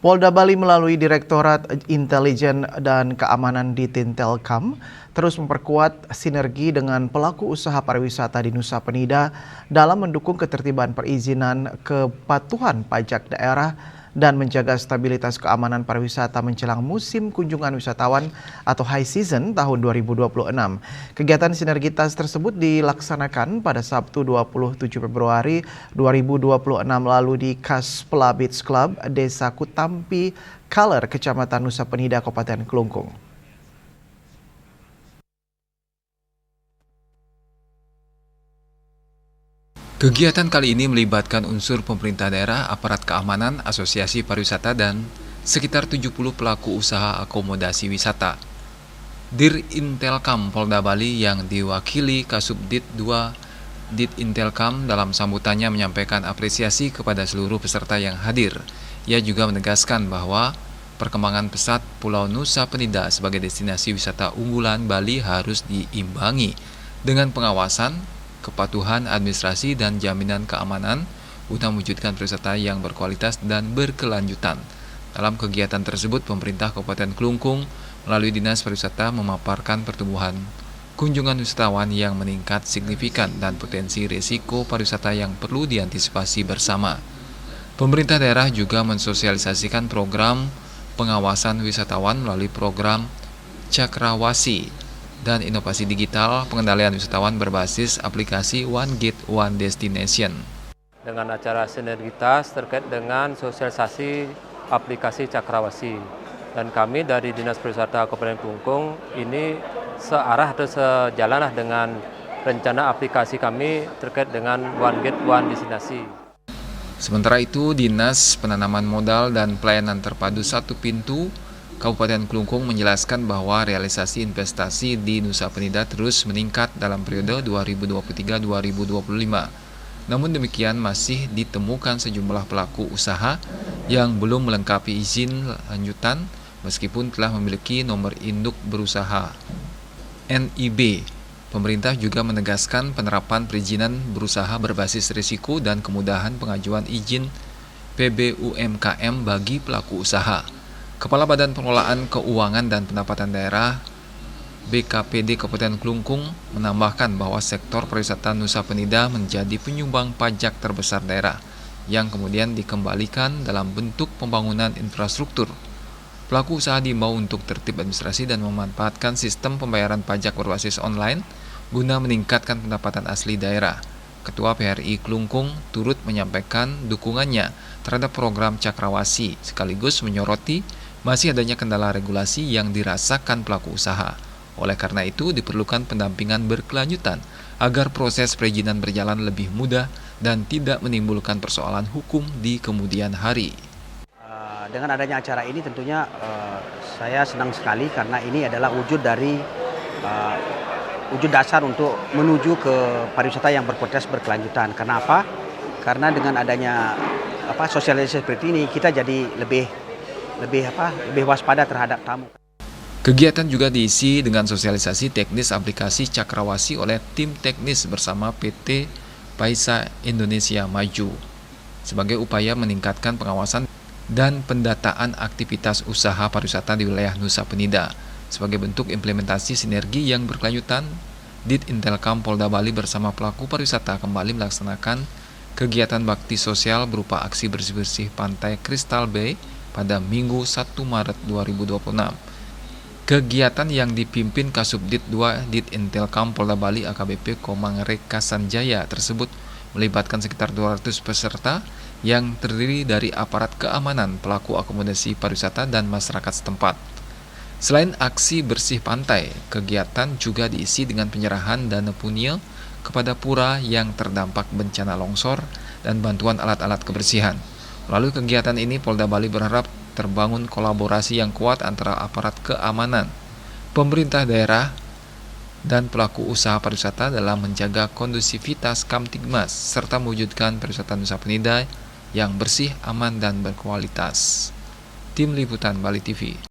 Polda Bali melalui Direktorat Intelijen dan Keamanan di Tintelkam terus memperkuat sinergi dengan pelaku usaha pariwisata di Nusa Penida dalam mendukung ketertiban perizinan kepatuhan pajak daerah dan menjaga stabilitas keamanan pariwisata menjelang musim kunjungan wisatawan atau high season tahun 2026. Kegiatan sinergitas tersebut dilaksanakan pada Sabtu 27 Februari 2026 lalu di Kaspela Beach Club, Desa Kutampi Kaler, Kecamatan Nusa Penida, Kabupaten Kelungkung. Kegiatan kali ini melibatkan unsur pemerintah daerah, aparat keamanan, asosiasi pariwisata, dan sekitar 70 pelaku usaha akomodasi wisata. Dir Intelkam Polda Bali yang diwakili Kasubdit 2 Dit Intelkam dalam sambutannya menyampaikan apresiasi kepada seluruh peserta yang hadir. Ia juga menegaskan bahwa perkembangan pesat Pulau Nusa Penida sebagai destinasi wisata unggulan Bali harus diimbangi dengan pengawasan, kepatuhan administrasi, dan jaminan keamanan guna mewujudkan pariwisata yang berkualitas dan berkelanjutan. Dalam kegiatan tersebut, pemerintah Kabupaten Kelungkung melalui Dinas Pariwisata memaparkan pertumbuhan kunjungan wisatawan yang meningkat signifikan dan potensi risiko pariwisata yang perlu diantisipasi bersama. Pemerintah daerah juga mensosialisasikan program pengawasan wisatawan melalui program Cakrawasi dan inovasi digital pengendalian wisatawan berbasis aplikasi One Gate One Destination. Dengan acara sinergitas terkait dengan sosialisasi aplikasi Cakrawasi, dan kami dari Dinas Pariwisata Kabupaten Kelungkung ini searah atau sejalanlah dengan rencana aplikasi kami terkait dengan One Gate One Destination. Sementara itu, Dinas Penanaman Modal dan Pelayanan Terpadu Satu Pintu Kabupaten Kelungkung menjelaskan bahwa realisasi investasi di Nusa Penida terus meningkat dalam periode 2023-2025. Namun demikian masih ditemukan sejumlah pelaku usaha yang belum melengkapi izin lanjutan meskipun telah memiliki nomor induk berusaha NIB. Pemerintah juga menegaskan penerapan perizinan berusaha berbasis risiko dan kemudahan pengajuan izin PBUMKM bagi pelaku usaha. Kepala Badan Pengelolaan Keuangan dan Pendapatan Daerah BKPD Kabupaten Kelungkung menambahkan bahwa sektor pariwisata Nusa Penida menjadi penyumbang pajak terbesar daerah yang kemudian dikembalikan dalam bentuk pembangunan infrastruktur. Pelaku usaha diimbau untuk tertib administrasi dan memanfaatkan sistem pembayaran pajak berbasis online guna meningkatkan pendapatan asli daerah. Ketua PRI Kelungkung turut menyampaikan dukungannya terhadap program Cakrawasi sekaligus menyoroti masih adanya kendala regulasi yang dirasakan pelaku usaha. Oleh karena itu diperlukan pendampingan berkelanjutan agar proses perizinan berjalan lebih mudah dan tidak menimbulkan persoalan hukum di kemudian hari. Dengan adanya acara ini tentunya saya senang sekali karena ini adalah wujud dari wujud dasar untuk menuju ke pariwisata yang berkualitas berkelanjutan. Kenapa? Karena dengan adanya sosialisasi seperti ini kita jadi lebih waspada terhadap tamu. Kegiatan juga diisi dengan sosialisasi teknis aplikasi Cakrawasi oleh tim teknis bersama PT Paisa Indonesia Maju sebagai upaya meningkatkan pengawasan dan pendataan aktivitas usaha pariwisata di wilayah Nusa Penida. Sebagai bentuk implementasi sinergi yang berkelanjutan, Dit Intelkam Polda Bali bersama pelaku pariwisata kembali melaksanakan kegiatan bakti sosial berupa aksi bersih-bersih pantai Crystal Bay pada Minggu 1 Maret 2026. Kegiatan yang dipimpin Kasubdit 2 Dit Intelkam Polda Bali AKBP Komang Reka Sanjaya tersebut melibatkan sekitar 200 peserta yang terdiri dari aparat keamanan, pelaku akomodasi pariwisata, dan masyarakat setempat. Selain aksi bersih pantai, kegiatan juga diisi dengan penyerahan dana punil kepada pura yang terdampak bencana longsor dan bantuan alat-alat kebersihan. Melalui kegiatan ini, Polda Bali berharap terbangun kolaborasi yang kuat antara aparat keamanan, pemerintah daerah, dan pelaku usaha pariwisata dalam menjaga kondusivitas Kamtibmas serta mewujudkan pariwisata Nusa Penida yang bersih, aman, dan berkualitas. Tim Liputan Bali TV.